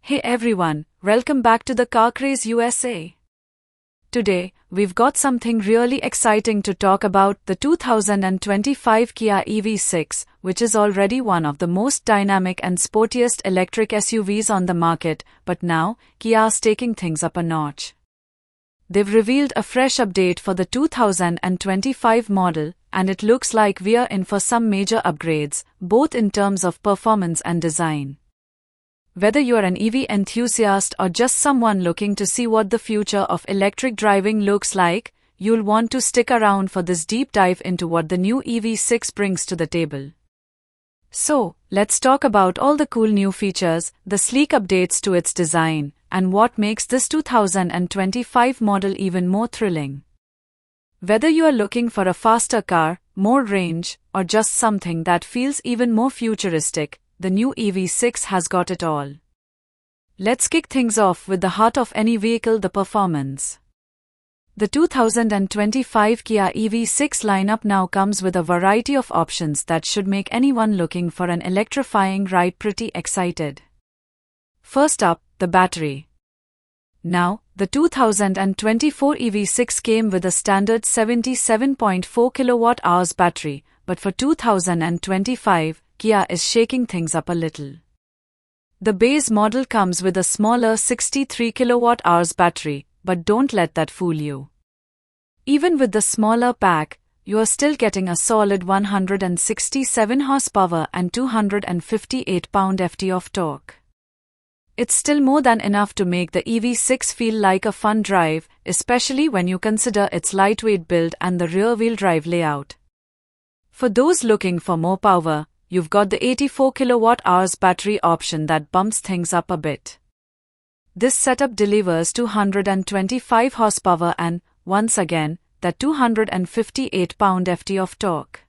Hey everyone, welcome back to the Car Craze USA. Today, we've got something really exciting to talk about, the 2025 Kia EV6, which is already one of the most dynamic and sportiest electric SUVs on the market, but now, Kia's taking things up a notch. They've revealed a fresh update for the 2025 model, and it looks like we're in for some major upgrades, both in terms of performance and design. Whether you're an EV enthusiast or just someone looking to see what the future of electric driving looks like, you'll want to stick around for this deep dive into what the new EV6 brings to the table. So, let's talk about all the cool new features, the sleek updates to its design, and what makes this 2025 model even more thrilling. Whether you are looking for a faster car, more range, or just something that feels even more futuristic, the new EV6 has got it all. Let's kick things off with the heart of any vehicle, the performance. The 2025 Kia EV6 lineup now comes with a variety of options that should make anyone looking for an electrifying ride pretty excited. First up, the battery. Now, the 2024 EV6 came with a standard 77.4 kWh battery, but for 2025, Kia is shaking things up a little. The base model comes with a smaller 63 kWh battery, but don't let that fool you. Even with the smaller pack, you are still getting a solid 167 horsepower and 258 pound-ft of torque. It's still more than enough to make the EV6 feel like a fun drive, especially when you consider its lightweight build and the rear-wheel drive layout. For those looking for more power, you've got the 84 kWh battery option that bumps things up a bit. This setup delivers 225 horsepower and, once again, that 258 pound-ft of torque.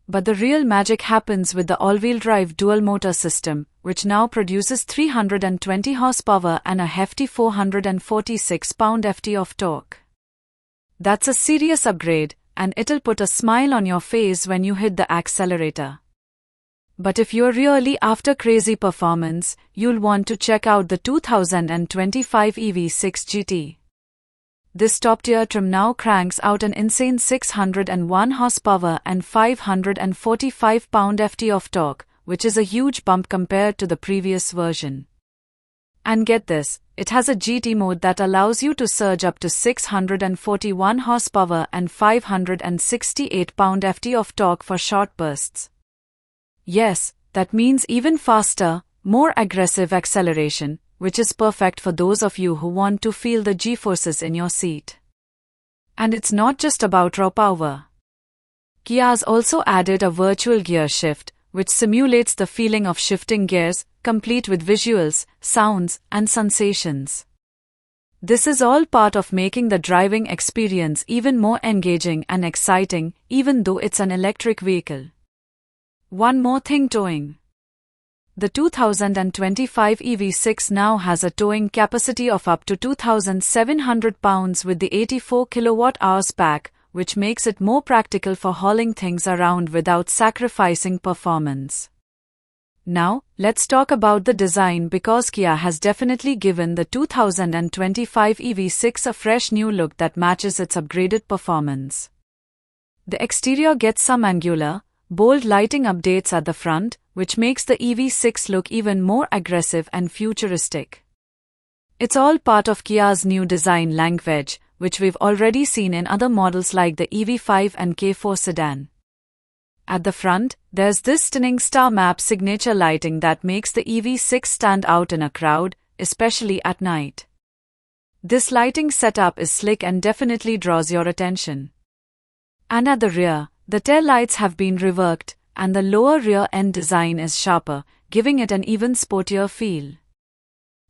But the real magic happens with the all-wheel drive dual-motor system, which now produces 320 horsepower and a hefty 446 pound-ft of torque. That's a serious upgrade, and it'll put a smile on your face when you hit the accelerator. But if you're really after crazy performance, you'll want to check out the 2025 EV6 GT. This top-tier trim now cranks out an insane 601 horsepower and 545 pound-ft of torque, which is a huge bump compared to the previous version. And get this, it has a GT mode that allows you to surge up to 641 horsepower and 568 pound-ft of torque for short bursts. Yes, that means even faster, more aggressive acceleration, which is perfect for those of you who want to feel the G-forces in your seat. And it's not just about raw power. Kia's also added a virtual gear shift, which simulates the feeling of shifting gears, complete with visuals, sounds, and sensations. This is all part of making the driving experience even more engaging and exciting, even though it's an electric vehicle. One more thing: towing. The 2025 EV6 now has a towing capacity of up to 2,700 pounds with the 84 kWh pack, which makes it more practical for hauling things around without sacrificing performance. Now, let's talk about the design, because Kia has definitely given the 2025 EV6 a fresh new look that matches its upgraded performance. The exterior gets some angular, bold lighting updates at the front, which makes the EV6 look even more aggressive and futuristic. It's all part of Kia's new design language, which we've already seen in other models like the EV5 and K4 sedan. At the front, there's this stunning star map signature lighting that makes the EV6 stand out in a crowd, especially at night. This lighting setup is slick and definitely draws your attention. And at the rear, the taillights have been reworked, and the lower rear end design is sharper, giving it an even sportier feel.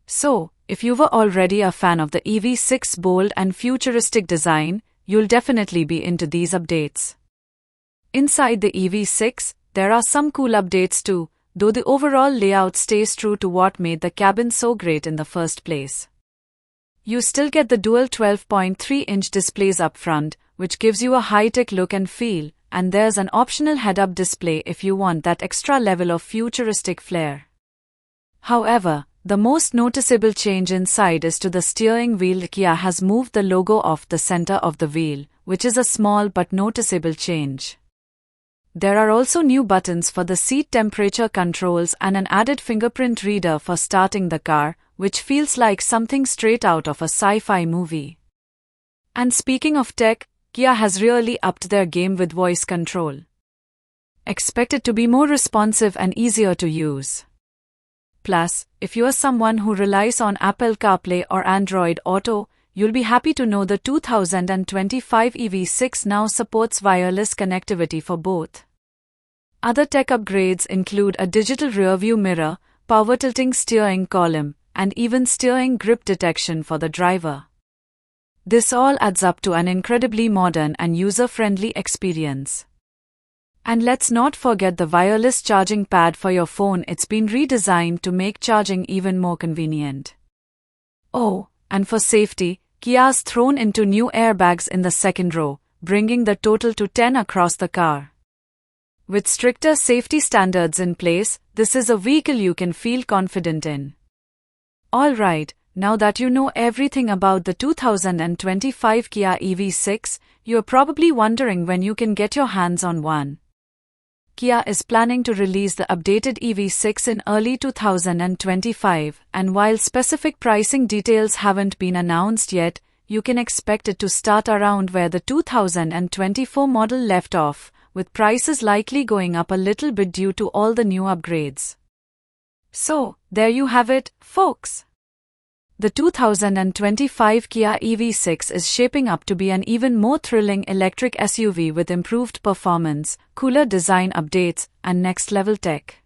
So, if you were already a fan of the EV6's bold and futuristic design, you'll definitely be into these updates. Inside the EV6, there are some cool updates too, though the overall layout stays true to what made the cabin so great in the first place. You still get the dual 12.3-inch displays up front, which gives you a high-tech look and feel, and there's an optional head-up display if you want that extra level of futuristic flair. However, The most noticeable change inside is to the steering wheel. Kia has moved the logo off the center of the wheel, which is a small but noticeable change. There are also new buttons for the seat temperature controls and an added fingerprint reader for starting the car, which feels like something straight out of a sci-fi movie. And speaking of tech, Kia has really upped their game with voice control. Expect it to be more responsive and easier to use. Plus, if you are someone who relies on Apple CarPlay or Android Auto, you'll be happy to know the 2025 EV6 now supports wireless connectivity for both. Other tech upgrades include a digital rearview mirror, power tilting steering column, and even steering grip detection for the driver. This all adds up to an incredibly modern and user-friendly experience. And let's not forget the wireless charging pad for your phone. It's been redesigned to make charging even more convenient. Oh, and for safety, Kia's thrown into new airbags in the second row, bringing the total to 10 across the car. With stricter safety standards in place, this is a vehicle you can feel confident in. Alright, now that you know everything about the 2025 Kia EV6, you're probably wondering when you can get your hands on one. Kia is planning to release the updated EV6 in early 2025, and while specific pricing details haven't been announced yet, you can expect it to start around where the 2024 model left off, with prices likely going up a little bit due to all the new upgrades. So, there you have it, folks. The 2025 Kia EV6 is shaping up to be an even more thrilling electric SUV with improved performance, cooler design updates, and next-level tech.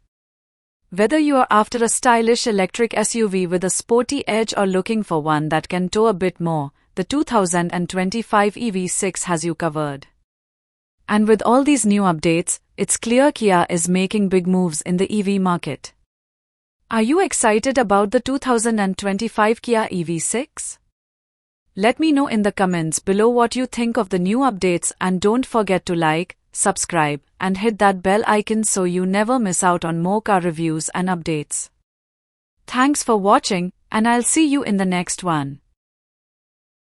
Whether you are after a stylish electric SUV with a sporty edge or looking for one that can tow a bit more, the 2025 EV6 has you covered. And with all these new updates, it's clear Kia is making big moves in the EV market. Are you excited about the 2025 Kia EV6? Let me know in the comments below what you think of the new updates, and don't forget to like, subscribe, and hit that bell icon so you never miss out on more car reviews and updates. Thanks for watching, and I'll see you in the next one.